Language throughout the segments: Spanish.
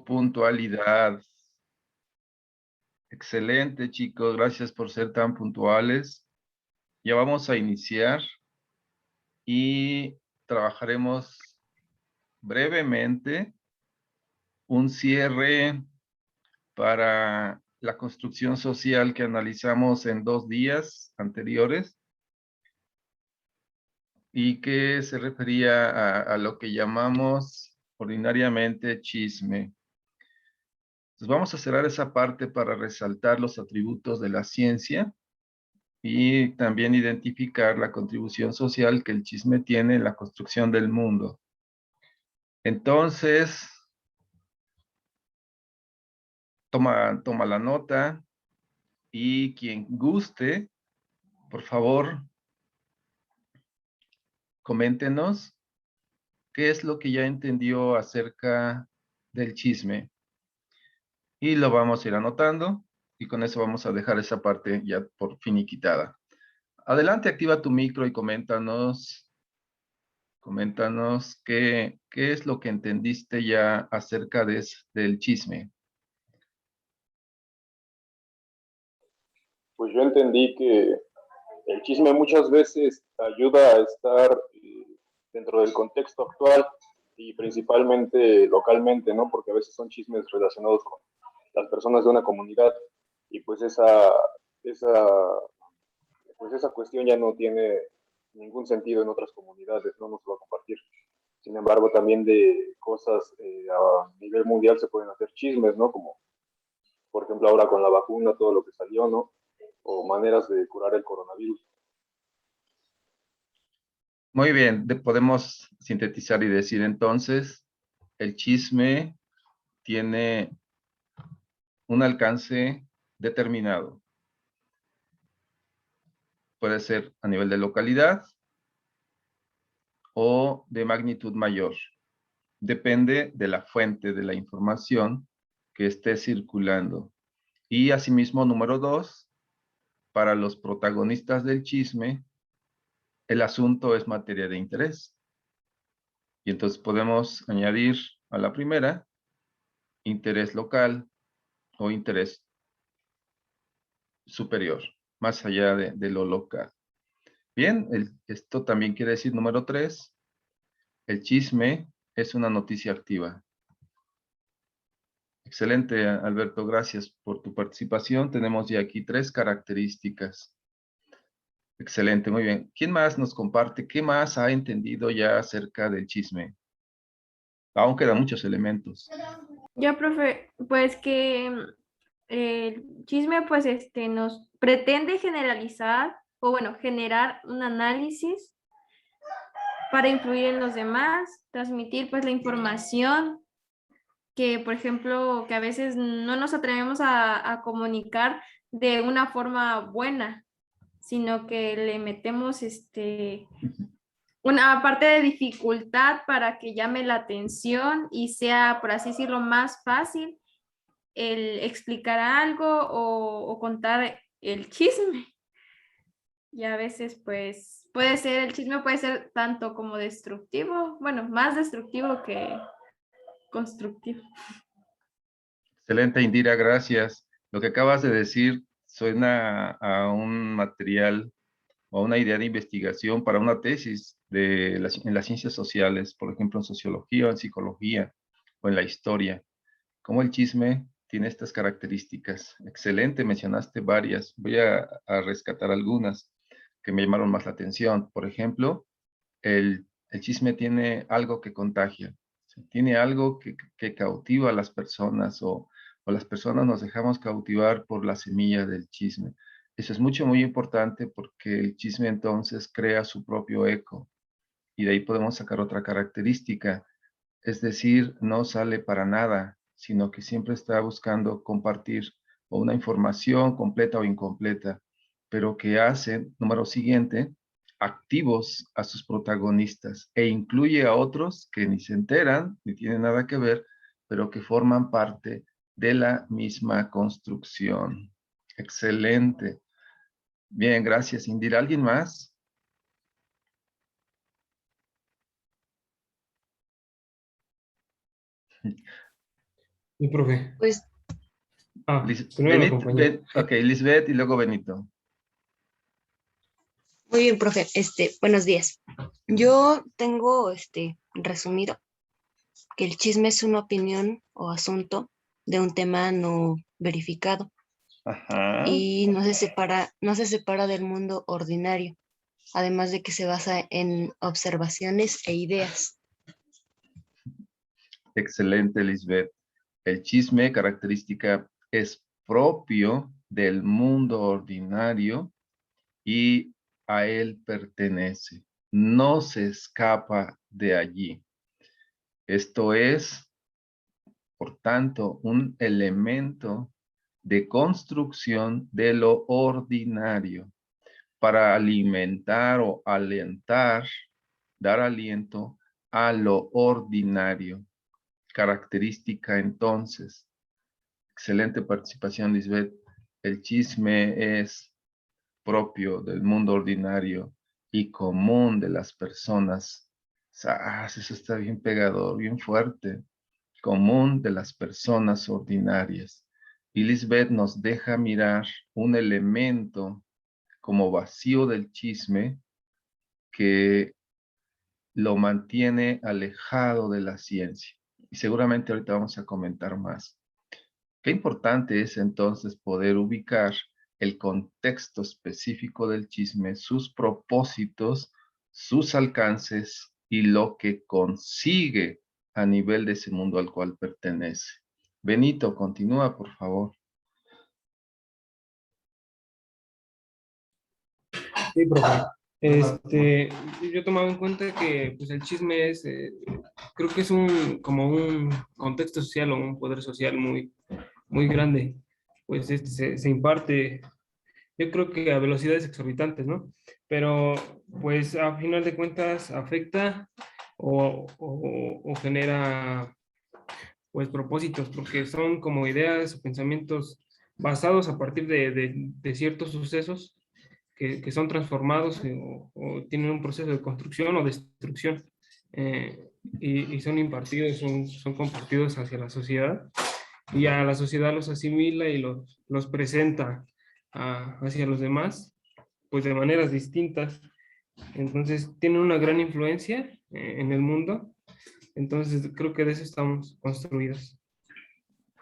su puntualidad. Excelente, chicos. Gracias por ser tan puntuales. Ya vamos a iniciar y trabajaremos brevemente un cierre para la construcción social que analizamos en 2 días anteriores y que se refería a lo que llamamos ordinariamente chisme. Entonces vamos a cerrar esa parte para resaltar los atributos de la ciencia y también identificar la contribución social que el chisme tiene en la construcción del mundo. Entonces, toma la nota y quien guste, por favor, coméntenos qué es lo que ya entendió acerca del chisme. Y lo vamos a ir anotando y con eso vamos a dejar esa parte ya por finiquitada. Adelante, activa tu micro y coméntanos qué es lo que entendiste ya acerca del chisme. Pues yo entendí que el chisme muchas veces ayuda a estar dentro del contexto actual y principalmente localmente, ¿no? Porque a veces son chismes relacionados con las personas de una comunidad y pues esa cuestión ya no tiene ningún sentido en otras comunidades, no nos va a compartir. Sin embargo, también de cosas a nivel mundial se pueden hacer chismes, ¿no? Como, por ejemplo, ahora con la vacuna, todo lo que salió, ¿no? O maneras de curar el coronavirus. Muy bien, podemos sintetizar y decir entonces, el chisme tiene un alcance determinado. Puede ser a nivel de localidad o de magnitud mayor. Depende de la fuente de la información que esté circulando. Y asimismo, número 2, para los protagonistas del chisme, el asunto es materia de interés. Y entonces podemos añadir a la primera, interés local o interés superior, más allá de lo local. Bien, esto también quiere decir, número 3, el chisme es una noticia activa. Excelente, Alberto, gracias por tu participación. Tenemos ya aquí 3 características. Excelente, muy bien. ¿Quién más nos comparte? ¿Qué más ha entendido ya acerca del chisme? Aún quedan muchos elementos. Ya, profe, pues que el chisme pues nos pretende generalizar o bueno, generar un análisis para influir en los demás, transmitir pues la información que, por ejemplo, que a veces no nos atrevemos a comunicar de una forma buena, sino que le metemos una parte de dificultad para que llame la atención y sea, por así decirlo, más fácil el explicar algo o contar el chisme. Y a veces, pues, el chisme puede ser tanto como destructivo, bueno, más destructivo que constructivo. Excelente, Indira, gracias. Lo que acabas de decir suena a un material o a una idea de investigación para una tesis en las ciencias sociales, por ejemplo, en sociología o en psicología o en la historia. ¿Cómo el chisme tiene estas características? Excelente, mencionaste varias. Voy a rescatar algunas que me llamaron más la atención. Por ejemplo, el chisme tiene algo que contagia, ¿sí? Tiene algo que cautiva a las personas o las personas nos dejamos cautivar por la semilla del chisme. Eso es muy importante porque el chisme entonces crea su propio eco y de ahí podemos sacar otra característica. Es decir, no sale para nada, sino que siempre está buscando compartir o una información completa o incompleta, pero que hace, número siguiente, activos a sus protagonistas e incluye a otros que ni se enteran, ni tienen nada que ver, pero que forman parte de la misma construcción. Excelente. Bien, gracias, Indira. ¿Alguien más? Sí, profe. Pues Primero la compañera. Ok, Lisbeth y luego Benito. muy bien, profe. Buenos días. Yo tengo resumido que el chisme es una opinión o asunto de un tema no verificado Ajá. y no se separa del mundo ordinario, además de que se basa en observaciones e ideas. Excelente, Lisbeth. El chisme, característica, es propio del mundo ordinario y a él pertenece. No se escapa de allí. Esto es, por tanto, un elemento de construcción de lo ordinario para alimentar o alentar, dar aliento a lo ordinario. Característica entonces. Excelente participación, Lisbeth. El chisme es propio del mundo ordinario y común de las personas. Eso está bien pegador, bien fuerte. Común de las personas ordinarias. Y Lisbeth nos deja mirar un elemento como vacío del chisme que lo mantiene alejado de la ciencia. Y seguramente ahorita vamos a comentar más. Qué importante es entonces poder ubicar el contexto específico del chisme, sus propósitos, sus alcances y lo que consigue a nivel de ese mundo al cual pertenece. Benito, continúa, por favor. Sí, profe. Yo tomaba en cuenta que pues, el chisme es, creo que es como un contexto social o un poder social muy grande. Pues se imparte, yo creo que a velocidades exorbitantes, ¿no? Pero pues a final de cuentas afecta o genera pues propósitos, porque son como ideas o pensamientos basados a partir de ciertos sucesos que son transformados o tienen un proceso de construcción o destrucción y son impartidos, son compartidos hacia la sociedad y a la sociedad los asimila y los presenta hacia los demás, pues de maneras distintas. Entonces tienen una gran influencia en el mundo. Entonces creo que de eso estamos construidos.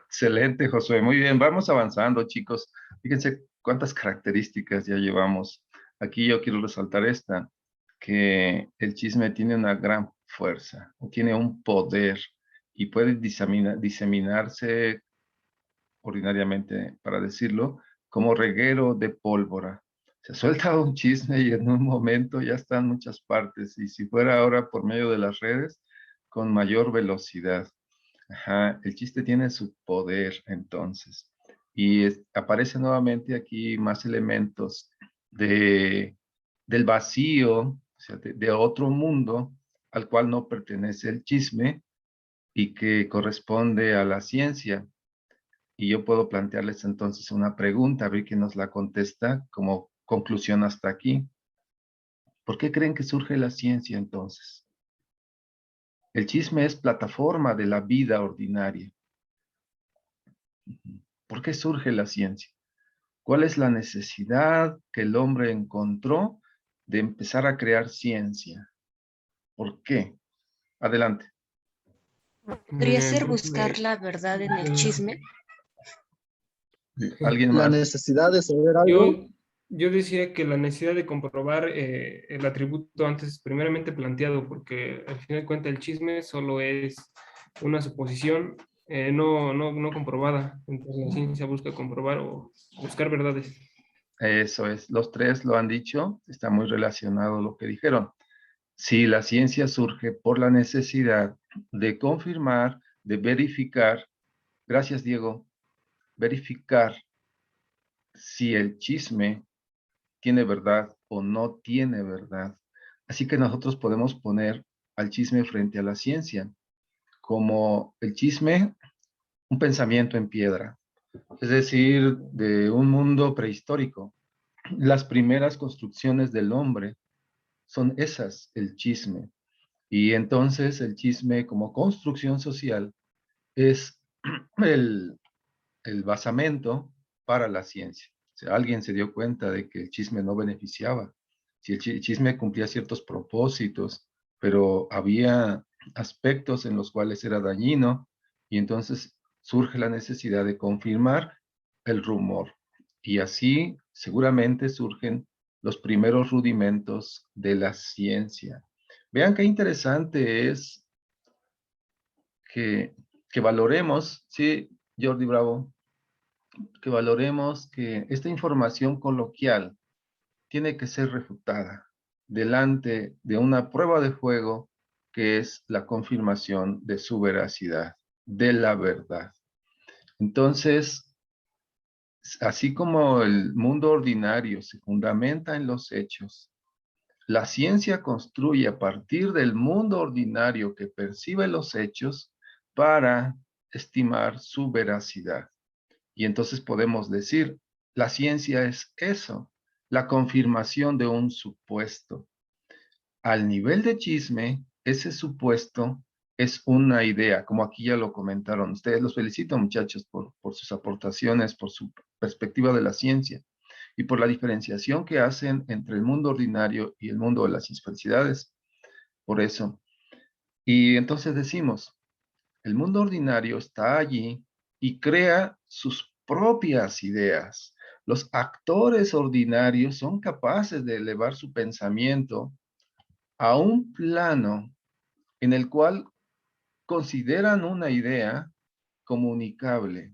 Excelente, Josué. Muy bien, vamos avanzando, chicos. Fíjense cuántas características ya llevamos. Aquí yo quiero resaltar esta, que el chisme tiene una gran fuerza, tiene un poder y puede diseminarse ordinariamente, para decirlo, como reguero de pólvora. Se suelta un chisme y en un momento ya está en muchas partes. Y si fuera ahora por medio de las redes, con mayor velocidad. Ajá, el chiste tiene su poder entonces. Y aparece nuevamente aquí más elementos de, del vacío, o sea, de otro mundo al cual no pertenece el chisme y que corresponde a la ciencia. Y yo puedo plantearles entonces una pregunta, a ver quién nos la contesta como conclusión hasta aquí. ¿Por qué creen que surge la ciencia entonces? El chisme es plataforma de la vida ordinaria. ¿Por qué surge la ciencia? ¿Cuál es la necesidad que el hombre encontró de empezar a crear ciencia? ¿Por qué? Adelante. ¿Podría ser buscar Profe, la verdad en el chisme? ¿Alguien La más? necesidad de saber algo. yo, yo decía que la necesidad de comprobar el atributo antes primeramente planteado, porque al final de cuentas el chisme solo es una suposición no comprobada. Entonces la ciencia busca comprobar o buscar verdades. Eso es, los tres lo han dicho, está muy relacionado lo que dijeron. Si la ciencia surge por la necesidad de confirmar, de verificar, gracias Diego, verificar si el chisme tiene verdad o no tiene verdad. Así que nosotros podemos poner al chisme frente a la ciencia, como el chisme, un pensamiento en piedra, es decir, de un mundo prehistórico. Las primeras construcciones del hombre son esas, el chisme. Y entonces el chisme como construcción social es el, el basamento para la ciencia. O sea, alguien se dio cuenta de que el chisme no beneficiaba. Si el chisme cumplía ciertos propósitos, pero había aspectos en los cuales era dañino, y entonces surge la necesidad de confirmar el rumor. Y así seguramente surgen los primeros rudimentos de la ciencia. Vean qué interesante es que, que valoremos, sí, Jordi Bravo, que valoremos que esta información coloquial tiene que ser refutada delante de una prueba de fuego que es la confirmación de su veracidad, de la verdad. Entonces, así como el mundo ordinario se fundamenta en los hechos, la ciencia construye a partir del mundo ordinario que percibe los hechos para estimar su veracidad. Y entonces podemos decir, la ciencia es eso, la confirmación de un supuesto. Al nivel de chisme, ese supuesto es una idea, como aquí ya lo comentaron. Ustedes los felicito, muchachos, por sus aportaciones, por su perspectiva de la ciencia y por la diferenciación que hacen entre el mundo ordinario y el mundo de las felicidades. Por eso. Y entonces decimos, el mundo ordinario está allí y crea sus propias ideas. Los actores ordinarios son capaces de elevar su pensamiento a un plano en el cual consideran una idea comunicable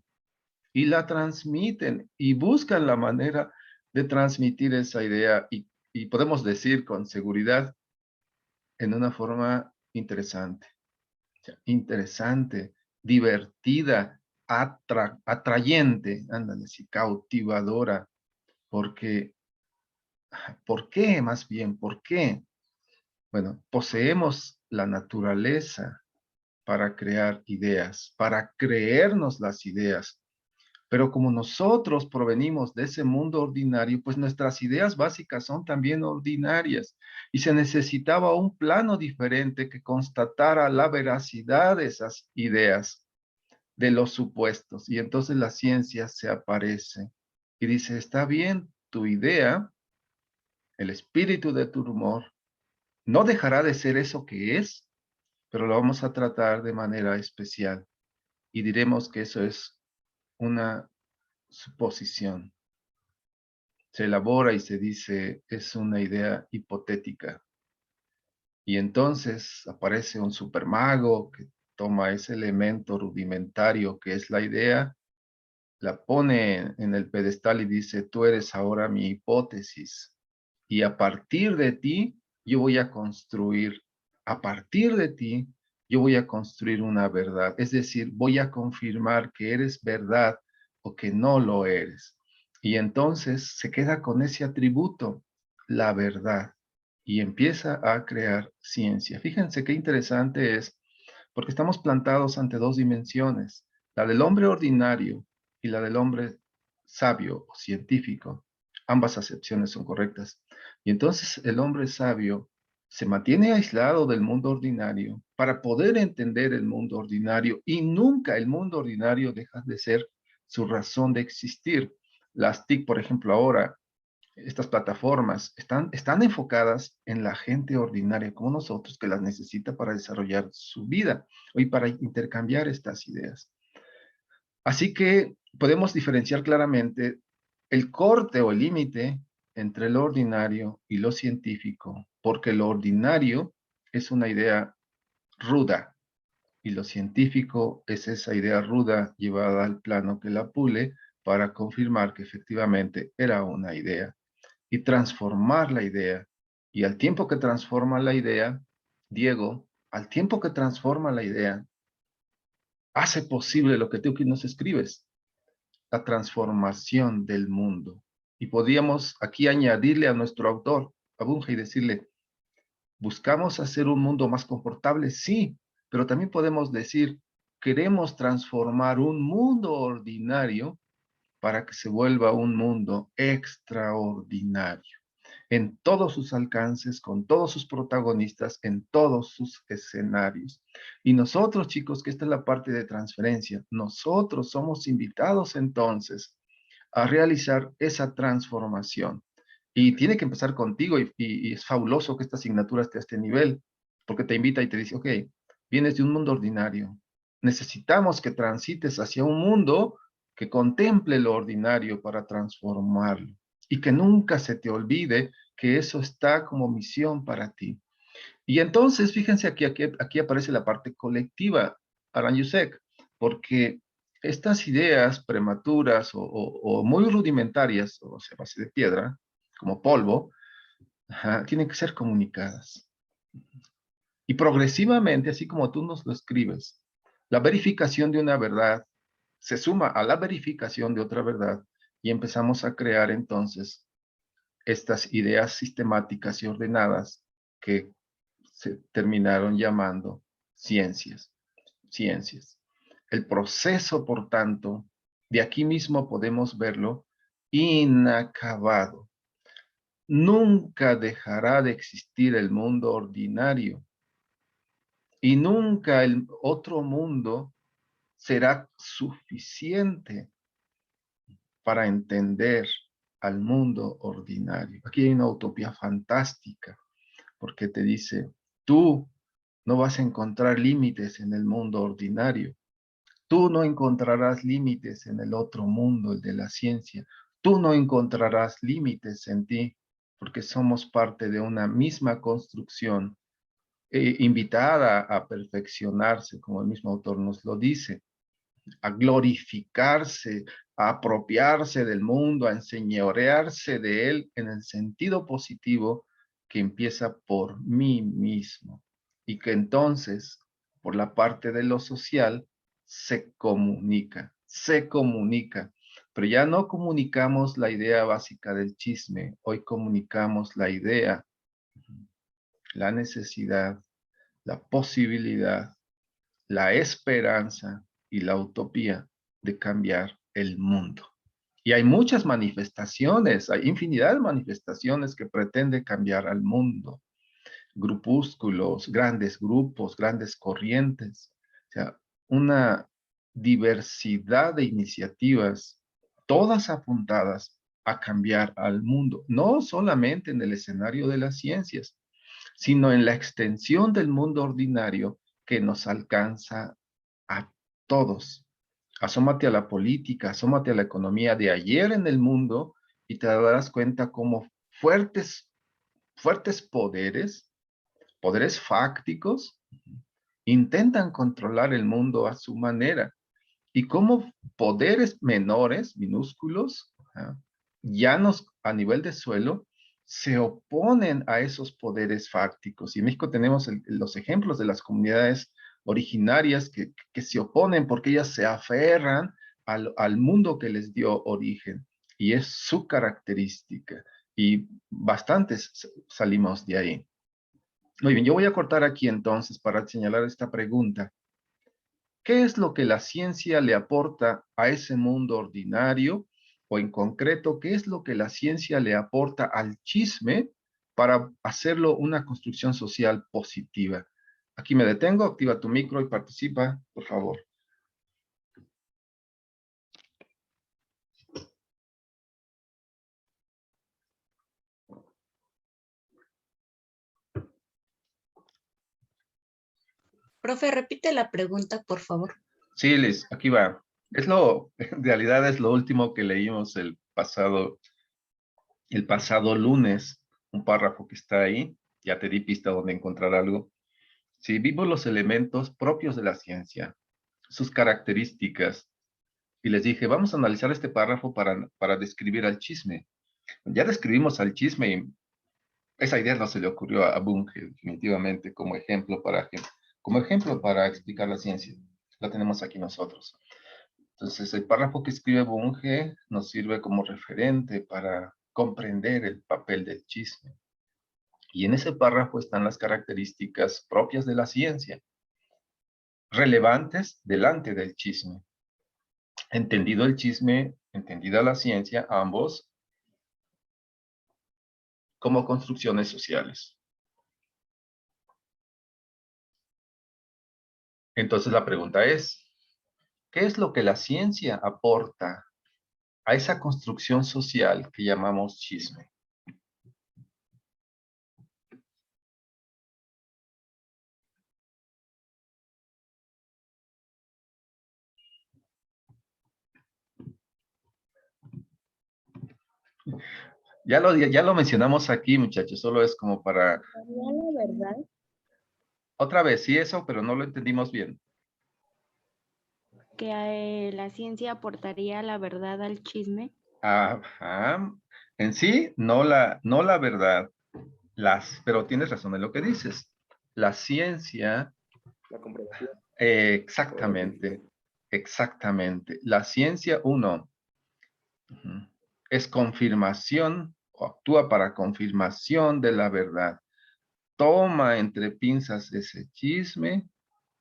y la transmiten y buscan la manera de transmitir esa idea y podemos decir con seguridad en una forma interesante. Interesante, divertida, atrayente, ándale, sí, cautivadora, porque, ¿por qué? Más bien, ¿por qué? Bueno, poseemos la naturaleza para crear ideas, para creernos las ideas, pero como nosotros provenimos de ese mundo ordinario, pues nuestras ideas básicas son también ordinarias y se necesitaba un plano diferente que constatara la veracidad de esas ideas, de los supuestos. Y entonces la ciencia se aparece y dice, está bien, tu idea, el espíritu de tu rumor, no dejará de ser eso que es, pero lo vamos a tratar de manera especial y diremos que eso es una suposición. Se elabora y se dice, es una idea hipotética. Y entonces aparece un supermago que toma ese elemento rudimentario que es la idea, la pone en el pedestal y dice, tú eres ahora mi hipótesis. Y a partir de ti, yo voy a construir, a partir de ti, yo voy a construir una verdad. Es decir, voy a confirmar que eres verdad o que no lo eres. Y entonces se queda con ese atributo, la verdad, y empieza a crear ciencia. Fíjense qué interesante es, porque estamos plantados ante dos dimensiones, la del hombre ordinario y la del hombre sabio o científico. Ambas acepciones son correctas. Y entonces el hombre sabio se mantiene aislado del mundo ordinario para poder entender el mundo ordinario y nunca el mundo ordinario deja de ser su razón de existir. Las TIC, por ejemplo, ahora, estas plataformas están enfocadas en la gente ordinaria como nosotros que las necesita para desarrollar su vida y para intercambiar estas ideas. Así que podemos diferenciar claramente el corte o el límite entre lo ordinario y lo científico, porque lo ordinario es una idea ruda y lo científico es esa idea ruda llevada al plano que la pule para confirmar que efectivamente era una idea y transformar la idea. Y al tiempo que transforma la idea, Diego, al tiempo que transforma la idea, hace posible lo que tú aquí nos escribes, la transformación del mundo. Y podríamos aquí añadirle a nuestro autor, a Bunge, y decirle, ¿buscamos hacer un mundo más confortable? Sí, pero también podemos decir, queremos transformar un mundo ordinario para que se vuelva un mundo extraordinario. en todos sus alcances, con todos sus protagonistas, en todos sus escenarios. Y nosotros, chicos, que esta es la parte de transferencia, nosotros somos invitados entonces a realizar esa transformación. Y tiene que empezar contigo y es fabuloso que esta asignatura esté a este nivel, porque te invita y te dice, ok, vienes de un mundo ordinario, necesitamos que transites hacia un mundo que contemple lo ordinario para transformarlo y que nunca se te olvide que eso está como misión para ti. Y entonces, fíjense aquí aparece la parte colectiva, Aran Yusek, porque estas ideas prematuras o muy rudimentarias, o sea, a base de piedra, como polvo, tienen que ser comunicadas. Y progresivamente, así como tú nos lo escribes, la verificación de una verdad se suma a la verificación de otra verdad y empezamos a crear entonces estas ideas sistemáticas y ordenadas que se terminaron llamando ciencias. Ciencias. El proceso, por tanto, de aquí mismo podemos verlo inacabado. Nunca dejará de existir el mundo ordinario y nunca el otro mundo será suficiente para entender al mundo ordinario. Aquí hay una utopía fantástica, porque te dice, tú no vas a encontrar límites en el mundo ordinario. Tú no encontrarás límites en el otro mundo, el de la ciencia. Tú no encontrarás límites en ti, porque somos parte de una misma construcción, invitada a perfeccionarse, como el mismo autor nos lo dice, a glorificarse, a apropiarse del mundo, a enseñorearse de él en el sentido positivo que empieza por mí mismo y que entonces, por la parte de lo social, se comunica, pero ya no comunicamos la idea básica del chisme, hoy comunicamos la idea, la necesidad, la posibilidad, la esperanza y la utopía de cambiar el mundo. Y hay muchas manifestaciones, hay infinidad de manifestaciones que pretenden cambiar al mundo. Grupúsculos, grandes grupos, grandes corrientes. O sea, una diversidad de iniciativas, todas apuntadas a cambiar al mundo, no solamente en el escenario de las ciencias, sino en la extensión del mundo ordinario que nos alcanza a todos. Asómate a la política, asómate a la economía de ayer en el mundo y te darás cuenta cómo fuertes poderes, poderes fácticos, intentan controlar el mundo a su manera y cómo poderes menores, minúsculos, llanos a nivel de suelo, se oponen a esos poderes fácticos. Y en México tenemos los ejemplos de las comunidades originarias que se oponen porque ellas se aferran al mundo que les dio origen. Y es su característica. Y bastantes salimos de ahí. Muy bien, yo voy a cortar aquí entonces para señalar esta pregunta. ¿Qué es lo que la ciencia le aporta a ese mundo ordinario? O en concreto, ¿qué es lo que la ciencia le aporta al chisme para hacerlo una construcción social positiva? Aquí me detengo, activa tu micro y participa, por favor. Profe, repite la pregunta, por favor. Sí, Liz, aquí va. En realidad es lo último que leímos el pasado lunes, un párrafo que está ahí. Ya te di pista donde encontrar algo. Si vimos los elementos propios de la ciencia, sus características, y les dije, vamos a analizar este párrafo para describir al chisme. Ya describimos al chisme y esa idea no se le ocurrió a Bunge definitivamente como ejemplo para explicar la ciencia. La tenemos aquí nosotros. Entonces, el párrafo que escribe Bunge nos sirve como referente para comprender el papel del chisme. Y en ese párrafo están las características propias de la ciencia, relevantes delante del chisme. Entendido el chisme, entendida la ciencia, ambos como construcciones sociales. Entonces la pregunta es, ¿qué es lo que la ciencia aporta a esa construcción social que llamamos chisme? Ya lo mencionamos aquí, muchachos, solo es como para... La verdad, Otra vez, sí eso, pero no lo entendimos bien. que la ciencia aportaría la verdad al chisme. Ajá. En sí, no la verdad, pero tienes razón en lo que dices. La ciencia, La comprobación. exactamente, exactamente. La ciencia, uno, ujú, es confirmación o actúa para confirmación de la verdad. Toma entre pinzas ese chisme,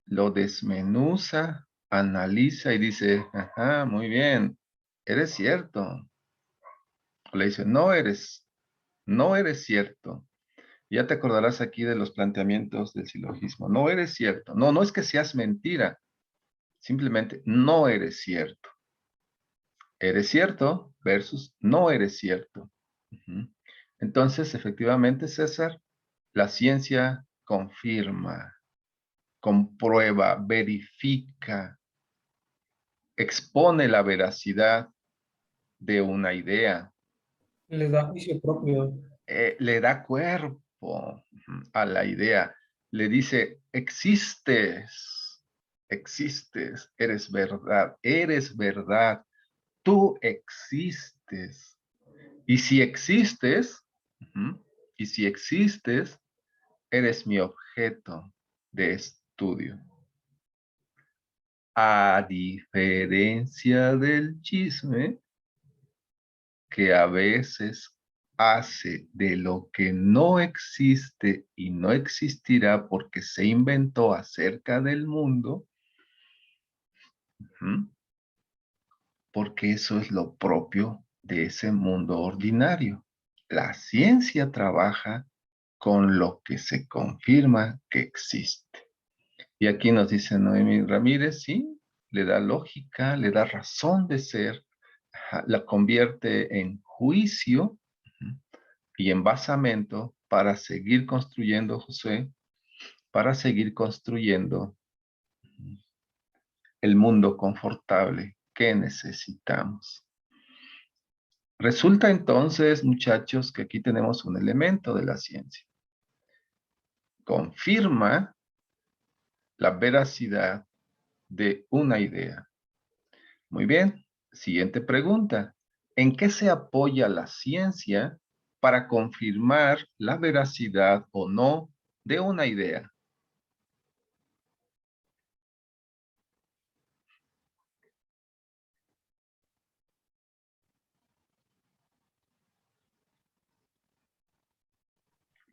lo desmenuza, analiza y dice, ajá, muy bien, eres cierto. O le dice, no eres cierto. Ya te acordarás aquí de los planteamientos del silogismo. No eres cierto. No, no es que seas mentira. Simplemente no eres cierto. Eres cierto versus no eres cierto. Ujú. Entonces, efectivamente, César, la ciencia confirma, comprueba, verifica, expone la veracidad de una idea, Les da juicio propio. le da cuerpo a la idea, le dice, existes, eres verdad, tú existes. Y si existes, ujú, y si existes, eres mi objeto de estudio. A diferencia del chisme, que a veces hace de lo que no existe y no existirá porque se inventó acerca del mundo, ¿m? Porque eso es lo propio de ese mundo ordinario. La ciencia trabaja con lo que se confirma que existe. Y aquí nos dice Noemi Ramírez, sí, le da lógica, le da razón de ser, la convierte en juicio y en basamento para seguir construyendo, José, para seguir construyendo el mundo confortable que necesitamos. Resulta entonces, muchachos, que aquí tenemos un elemento de la ciencia. Confirma la veracidad de una idea. Muy bien, siguiente pregunta. ¿En qué se apoya la ciencia para confirmar la veracidad o no de una idea?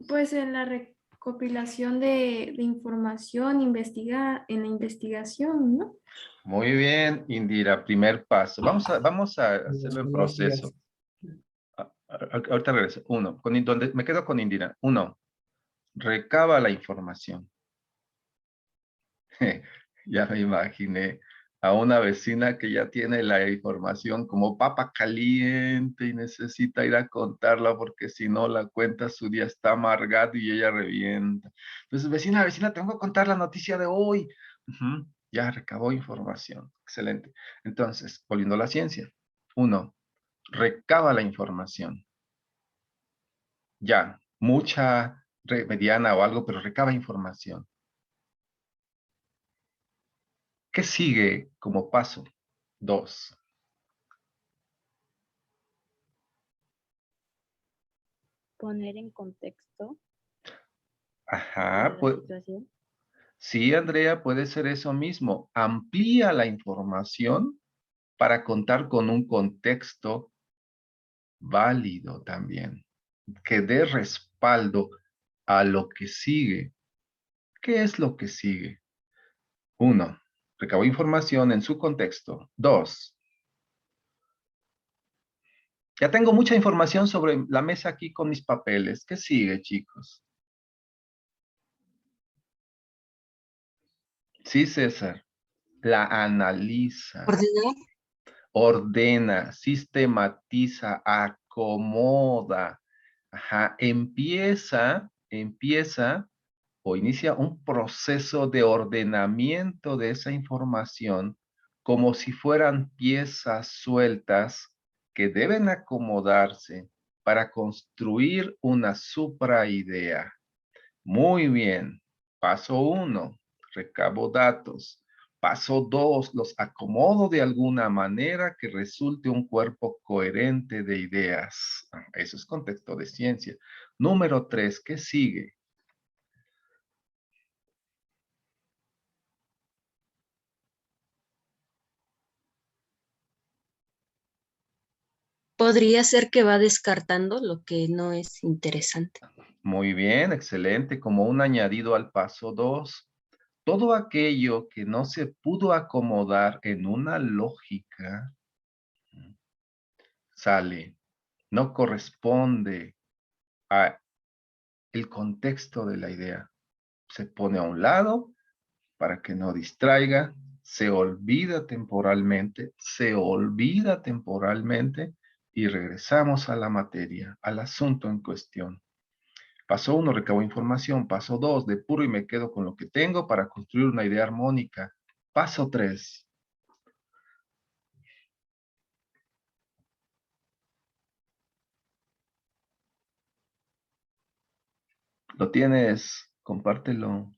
Pues en la recopilación de información, en la investigación, ¿no? Muy bien, Indira, primer paso. Vamos a hacerlo en proceso. Ahorita regreso. Uno, donde me quedo con Indira. Uno, recaba la información. Ya me imaginé a una vecina que ya tiene la información como papa caliente y necesita ir a contarla porque si no la cuenta su día está amargado y ella revienta. Entonces, vecina, tengo que contar la noticia de hoy. Ujú, ya recabó información. Excelente. Entonces, volviendo a la ciencia. Uno, recaba la información. Ya, mucha, mediana o algo, pero recaba información. ¿Qué sigue como paso? Dos. Poner en contexto Ajá, la pues situación. sí, Andrea, puede ser eso mismo. Amplía la información para contar con un contexto válido también, que dé respaldo a lo que sigue. ¿Qué es lo que sigue? Uno, recabó información en su contexto. Dos, Ya tengo mucha información sobre la mesa aquí con mis papeles. ¿Qué sigue, chicos? Sí, César. La analiza, Ordenar. ordena, sistematiza, acomoda. Ajá, empieza o inicia un proceso de ordenamiento de esa información como si fueran piezas sueltas que deben acomodarse para construir una supraidea. Muy bien. Paso 1, recabo datos. Paso 2, los acomodo de alguna manera que resulte un cuerpo coherente de ideas. Eso es contexto de ciencia. Número 3, ¿qué sigue? Podría ser que va descartando lo que no es interesante. Muy bien, excelente. Como un añadido al paso 2, todo aquello que no se pudo acomodar en una lógica sale, no corresponde a el contexto de la idea. Se pone a un lado para que no distraiga, se olvida temporalmente y regresamos a la materia, al asunto en cuestión. Paso 1, recabo información. Paso 2, depuro y me quedo con lo que tengo para construir una idea armónica. Paso 3. ¿Lo tienes? Compártelo.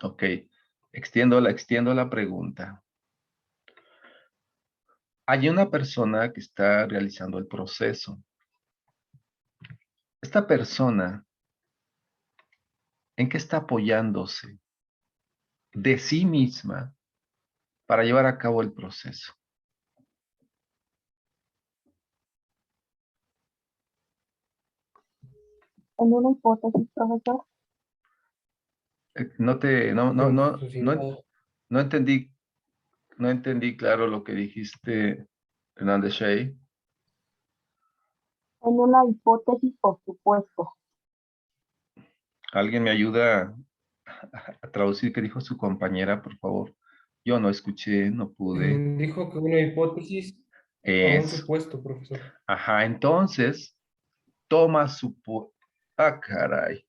Ok. Extiendo la pregunta. Hay una persona que está realizando el proceso. Esta persona, ¿en qué está apoyándose de sí misma para llevar a cabo el proceso? En una hipótesis, profesor, No te, no, no, Con no, sus no, ideas. no entendí, no entendí claro lo que dijiste, Hernández Shea. en una hipótesis, por supuesto. ¿Alguien me ayuda a traducir qué dijo su compañera, por favor? Yo no escuché, no pude. Dijo que una hipótesis o un Es, supuesto, profesor. ajá, entonces, toma ah, caray.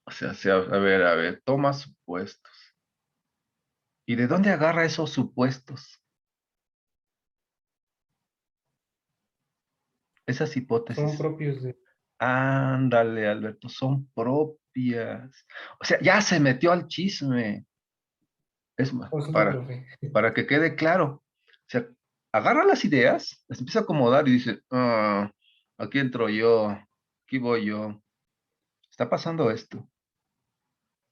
O sea, a ver, toma supuestos. ¿Y de dónde agarra esos supuestos? Esas Son hipótesis. propios de... Ándale, Alberto, son propias. O sea, ya se metió al chisme. Es más, Oh, sí, profe. para que quede claro. O sea, agarra las ideas, las empieza a acomodar y dice, ah, aquí entro yo, aquí voy yo. Está pasando esto.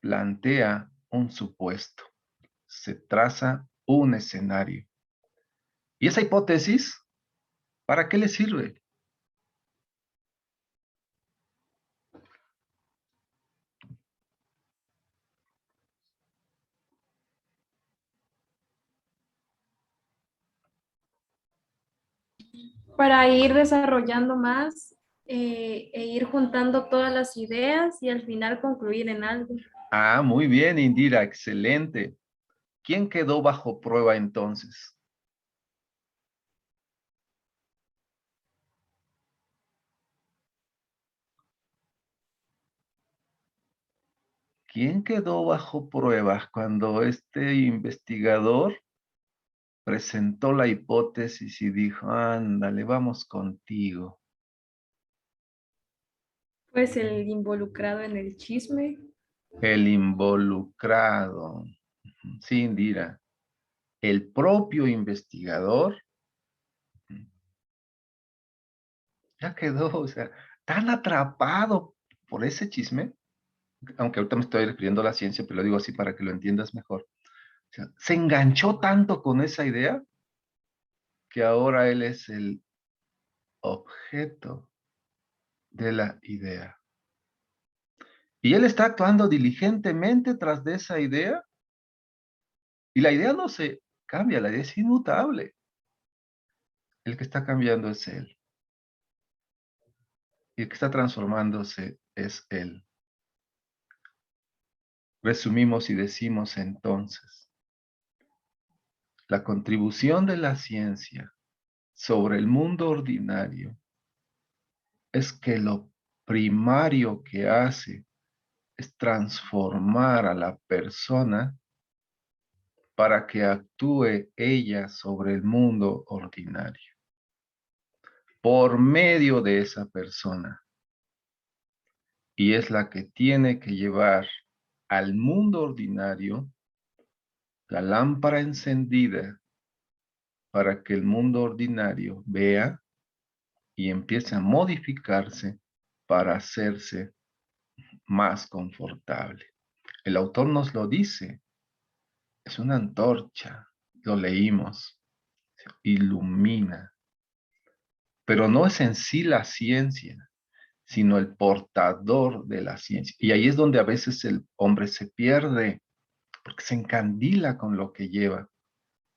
Plantea un supuesto. Se traza un escenario. ¿Y esa hipótesis, para qué le sirve? Para ir desarrollando más e ir juntando todas las ideas y al final concluir en algo. Ah, muy bien, Indira, excelente. ¿Quién quedó bajo prueba entonces? ¿Quién quedó bajo pruebas cuando este investigador presentó la hipótesis y dijo, ándale, vamos contigo? Pues el involucrado en el chisme. El involucrado. Sí, Indira. El propio investigador ya quedó, o sea, tan atrapado por ese chisme, aunque ahorita me estoy refiriendo a la ciencia, pero lo digo así para que lo entiendas mejor. O sea, se enganchó tanto con esa idea que ahora él es el objeto de la idea. Y él está actuando diligentemente tras de esa idea. Y la idea no se cambia, la idea es inmutable. El que está cambiando es él. Y el que está transformándose es él. Resumimos y decimos entonces, la contribución de la ciencia sobre el mundo ordinario es que lo primario que hace es transformar a la persona para que actúe ella sobre el mundo ordinario, por medio de esa persona. Y es la que tiene que llevar al mundo ordinario la lámpara encendida para que el mundo ordinario vea y empiece a modificarse para hacerse más confortable. El autor nos lo dice, es una antorcha, lo leímos, ilumina, pero no es en sí la ciencia, sino el portador de la ciencia. Y ahí es donde a veces el hombre se pierde, porque se encandila con lo que lleva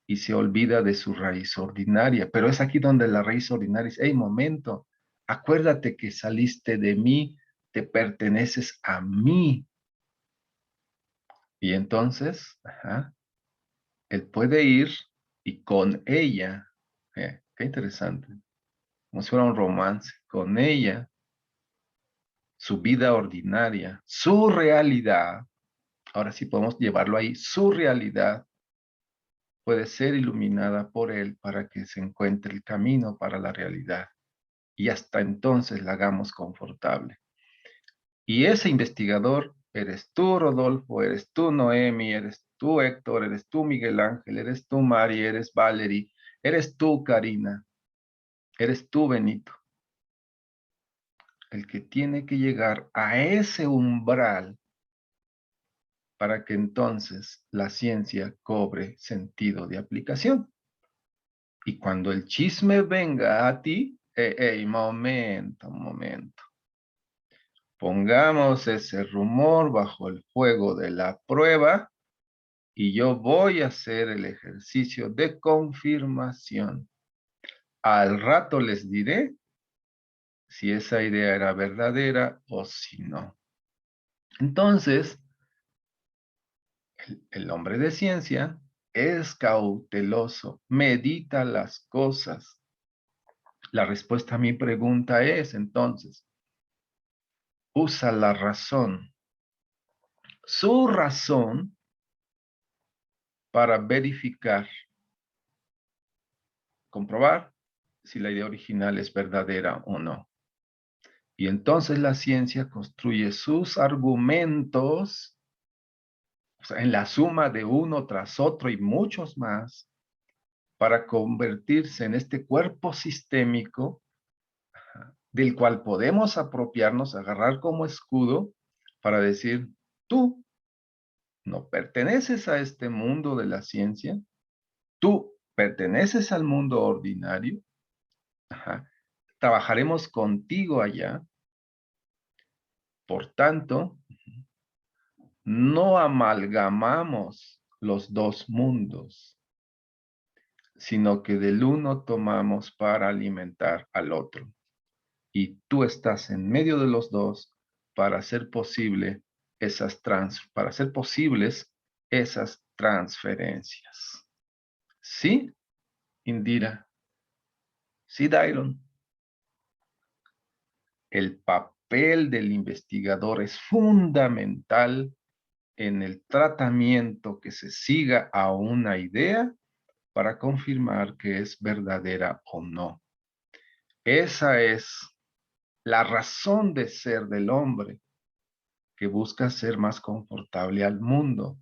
y se olvida de su raíz ordinaria. Pero es aquí donde la raíz ordinaria dice, hey, momento, acuérdate que saliste de mí, te perteneces a mí. Y entonces, él puede ir y con ella, qué interesante, como si fuera un romance, con ella, su vida ordinaria, su realidad, ahora sí podemos llevarlo ahí, su realidad puede ser iluminada por él para que se encuentre el camino para la realidad y hasta entonces la hagamos confortable. Y ese investigador eres tú, Rodolfo, eres tú, Noemi, eres tú, Héctor, eres tú, Miguel Ángel, eres tú, Mari, eres Valerie, eres tú, Karina, eres tú, Benito. El que tiene que llegar a ese umbral para que entonces la ciencia cobre sentido de aplicación. Y cuando el chisme venga a ti, momento. Pongamos ese rumor bajo el fuego de la prueba y yo voy a hacer el ejercicio de confirmación. Al rato les diré si esa idea era verdadera o si no. Entonces, el hombre de ciencia es cauteloso, medita las cosas. La respuesta a mi pregunta es, entonces, usa la razón, su razón, para verificar, comprobar si la idea original es verdadera o no. Y entonces la ciencia construye sus argumentos, o sea, en la suma de uno tras otro y muchos más, para convertirse en este cuerpo sistémico del cual podemos apropiarnos, agarrar como escudo para decir, tú no perteneces a este mundo de la ciencia, tú perteneces al mundo ordinario, trabajaremos contigo allá, por tanto, no amalgamamos los dos mundos, sino que del uno tomamos para alimentar al otro. Y tú estás en medio de los dos para hacer posibles esas transferencias. ¿Sí, Indira? ¿Sí, Dairon? El papel del investigador es fundamental en el tratamiento que se siga a una idea para confirmar que es verdadera o no. Esa es la razón de ser del hombre, que busca ser más confortable al mundo.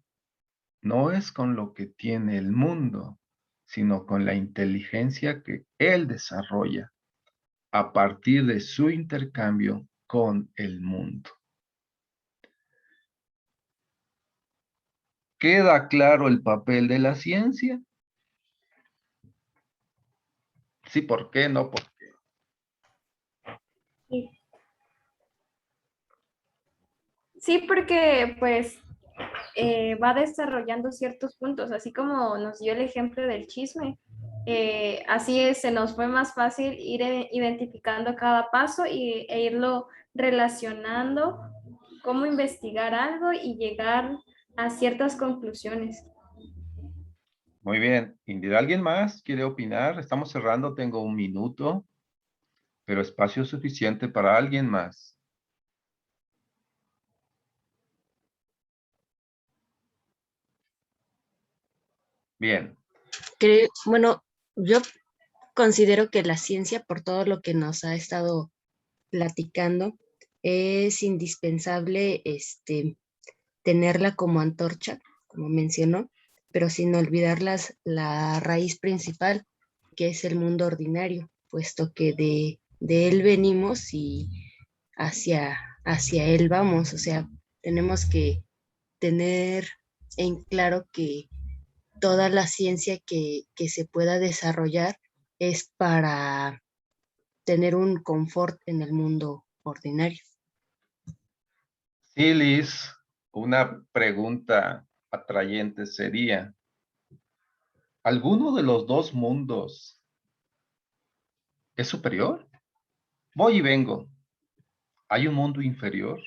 No es con lo que tiene el mundo, sino con la inteligencia que él desarrolla a partir de su intercambio con el mundo. ¿Queda claro el papel de la ciencia? Sí, ¿por qué? No, ¿por qué? Sí. Sí, porque pues va desarrollando ciertos puntos, así como nos dio el ejemplo del chisme. Así es, se nos fue más fácil ir identificando cada paso e irlo relacionando, cómo investigar algo y llegar a ciertas conclusiones. Muy bien. Indira, ¿alguien más quiere opinar? Estamos cerrando, tengo 1 minuto, pero espacio suficiente para alguien más. Bien. Bueno, yo considero que la ciencia, por todo lo que nos ha estado platicando, es indispensable tenerla como antorcha, como mencionó, pero sin olvidar la raíz principal, que es el mundo ordinario, puesto que de él venimos y hacia él vamos. O sea, tenemos que tener en claro que toda la ciencia que se pueda desarrollar es para tener un confort en el mundo ordinario. Sí, Liz, una pregunta atrayente sería, ¿alguno de los dos mundos es superior? Voy y vengo. ¿Hay un mundo inferior?